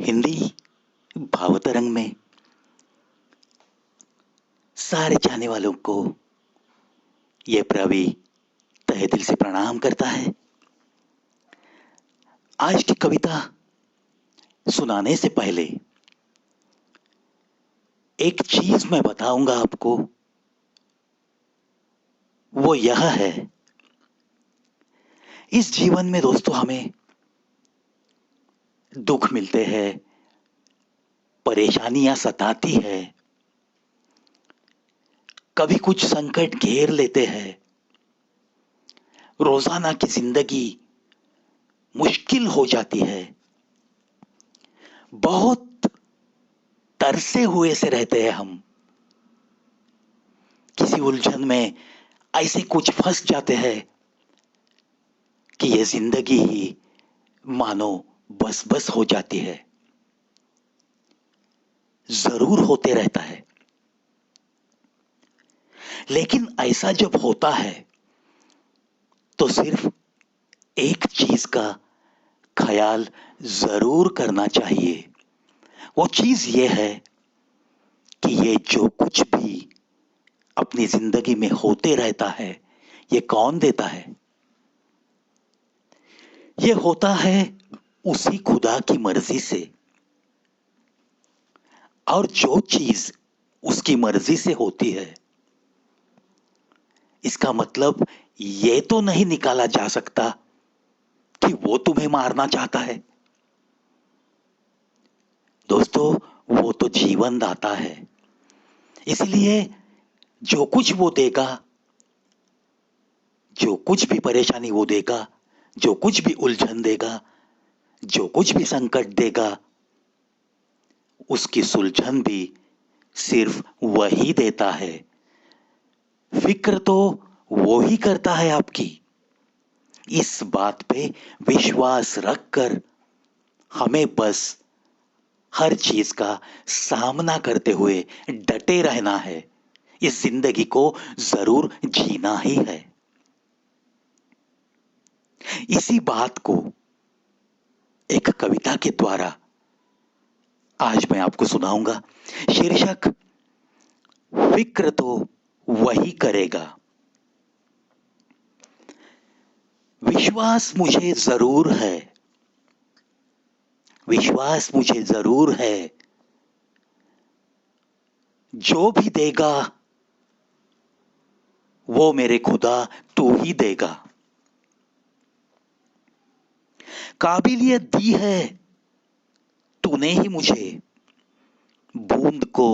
हिंदी भावतरंग में सारे चाहने वालों को ये प्रवी तहे दिल से प्रणाम करता है। आज की कविता सुनाने से पहले एक चीज मैं बताऊंगा आपको, वो यह है, इस जीवन में दोस्तों हमें दुख मिलते हैं, परेशानियां सताती है, कभी कुछ संकट घेर लेते हैं, रोजाना की जिंदगी मुश्किल हो जाती है, बहुत तरसे हुए से रहते हैं हम, किसी उलझन में ऐसे कुछ फंस जाते हैं कि ये जिंदगी ही मानो बस बस हो जाती है। जरूर होते रहता है, लेकिन ऐसा जब होता है तो सिर्फ एक चीज का ख्याल जरूर करना चाहिए। वो चीज ये है कि ये जो कुछ भी अपनी जिंदगी में होते रहता है, ये कौन देता है? ये होता है उसी खुदा की मर्जी से। और जो चीज उसकी मर्जी से होती है, इसका मतलब ये तो नहीं निकाला जा सकता कि वो तुम्हें मारना चाहता है। दोस्तों, वो तो जीवन दाता है, इसलिए जो कुछ वो देगा, जो कुछ भी परेशानी वो देगा, जो कुछ भी उलझन देगा, जो कुछ भी संकट देगा, उसकी सुलझन भी सिर्फ वही देता है। फिक्र तो वो ही करता है आपकी। इस बात पे विश्वास रखकर हमें बस हर चीज का सामना करते हुए डटे रहना है। इस जिंदगी को जरूर जीना ही है। इसी बात को एक कविता के द्वारा आज मैं आपको सुनाऊंगा। शीर्षक, फिक्र तो वही करेगा। विश्वास मुझे जरूर है, विश्वास मुझे जरूर है, जो भी देगा वो मेरे खुदा तू ही देगा। काबिलियत दी है तूने ही मुझे बूंद को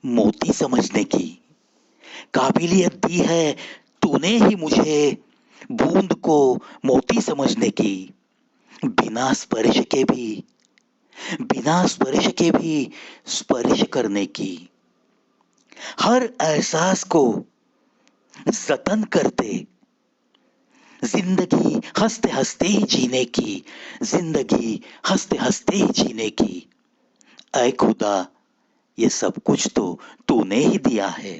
मोती समझने की। काबिलियत दी है तूने ही मुझे बूंद को मोती समझने की। बिना स्पर्श के भी, बिना स्पर्श के भी स्पर्श करने की। हर एहसास को जतन करते, जिंदगी हंसते हंसते ही जीने की, जिंदगी हंसते हंसते ही जीने की। ऐ खुदा, ये सब कुछ तो तूने ही दिया है।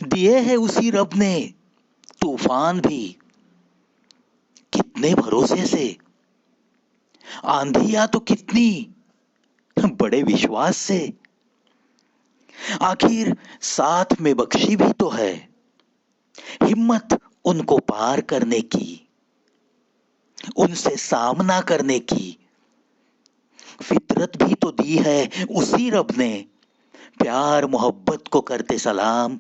दिए है उसी रब ने तूफान भी, कितने भरोसे से। आंधियां तो कितनी बड़े विश्वास से। आखिर साथ में बख्शी भी तो है हिम्मत उनको पार करने की, उनसे सामना करने की। फितरत भी तो दी है उसी रब ने, प्यार मोहब्बत को करते सलाम।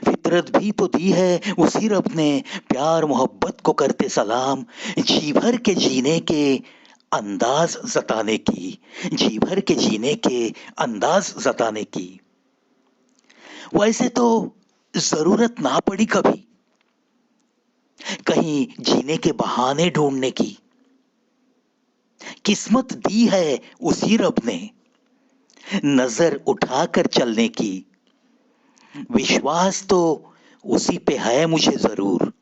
फितरत भी तो दी है उसी रब ने, प्यार मोहब्बत को करते सलाम। जी भर के जीने के अंदाज जताने की, जी भर के जीने के अंदाज जताने की। वैसे तो जरूरत ना पड़ी कभी कहीं जीने के बहाने ढूंढने की। किस्मत दी है उसी रब ने नजर उठाकर चलने की। विश्वास तो उसी पे है मुझे जरूर,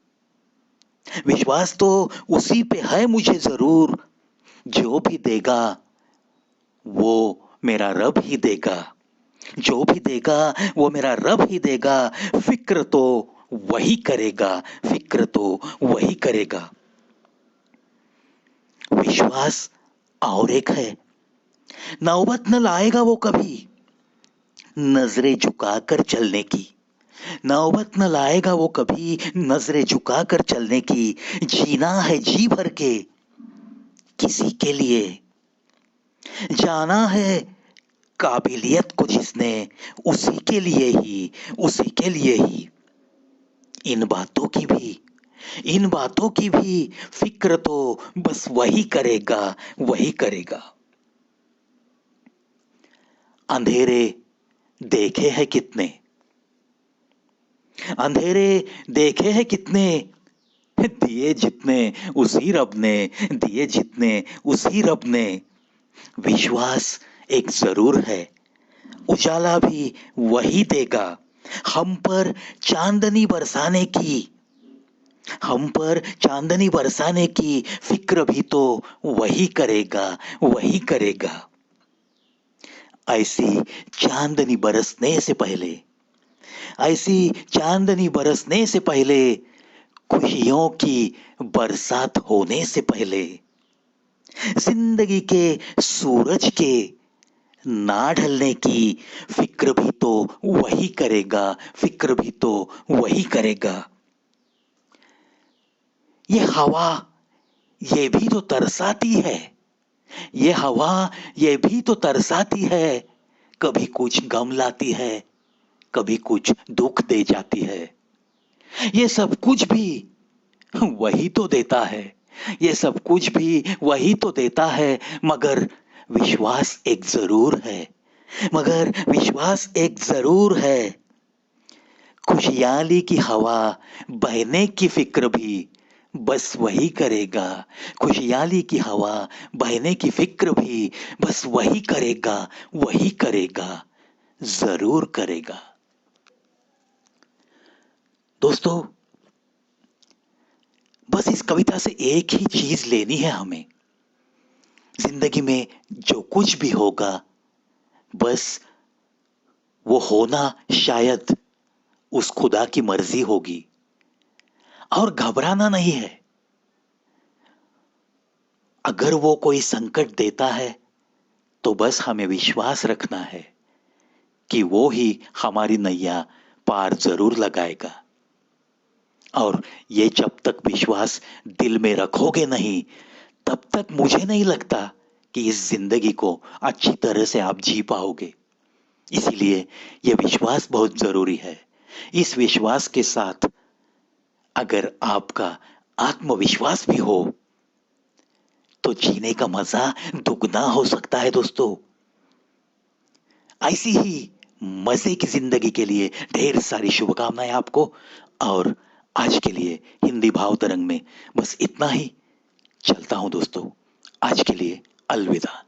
विश्वास तो उसी पे है मुझे जरूर। जो भी देगा वो मेरा रब ही देगा, जो भी देगा वो मेरा रब ही देगा। फिक्र तो वही करेगा, फिक्र तो वही करेगा। विश्वास और एक है, नौबत न लाएगा वो कभी नजरें झुकाकर चलने की। नौबत न लाएगा वो कभी नजरें झुकाकर चलने की। जीना है जी भर के किसी के लिए, जाना है काबिलियत को जिसने, उसी के लिए ही, उसी के लिए ही। इन बातों की भी, इन बातों की भी फिक्र तो बस वही करेगा, वही करेगा। अंधेरे देखे हैं कितने, अंधेरे देखे हैं कितने, दिए जितने उसी रब ने, दिए जितने उसी रब ने। विश्वास एक जरूर है, उजाला भी वही देगा। हम पर चांदनी बरसाने की, हम पर चांदनी बरसाने की फिक्र भी तो वही करेगा, वही करेगा। ऐसी चांदनी बरसने से पहले, ऐसी चांदनी बरसने से पहले, खुशियों की बरसात होने से पहले, जिंदगी के सूरज के ना ढलने की फिक्र भी तो वही करेगा, फिक्र भी तो वही करेगा। ये हवा ये भी तो तरसाती है, ये हवा ये भी तो तरसाती है। कभी कुछ गम लाती है, कभी कुछ दुख दे जाती है। ये सब कुछ भी वही तो देता है, ये सब कुछ भी वही तो देता है। मगर विश्वास एक जरूर है, मगर विश्वास एक जरूर है। खुशहाली की हवा बहने की फिक्र भी बस वही करेगा। खुशहाली की हवा बहने की फिक्र भी बस वही करेगा, वही करेगा, जरूर करेगा। दोस्तों, बस इस कविता से एक ही चीज लेनी है हमें। जिंदगी में जो कुछ भी होगा, बस वो होना शायद उस खुदा की मर्जी होगी। और घबराना नहीं है। अगर वो कोई संकट देता है तो बस हमें विश्वास रखना है कि वो ही हमारी नैया पार जरूर लगाएगा। और ये जब तक विश्वास दिल में रखोगे नहीं, तब तक मुझे नहीं लगता कि इस जिंदगी को अच्छी तरह से आप जी पाओगे। इसीलिए यह विश्वास बहुत जरूरी है। इस विश्वास के साथ अगर आपका आत्मविश्वास भी हो तो जीने का मजा दुगना हो सकता है दोस्तों। ऐसी ही मजे की जिंदगी के लिए ढेर सारी शुभकामनाएं आपको। और आज के लिए हिंदी भाव तरंग में बस इतना ही। चलता हूं दोस्तों, आज के लिए अलविदा।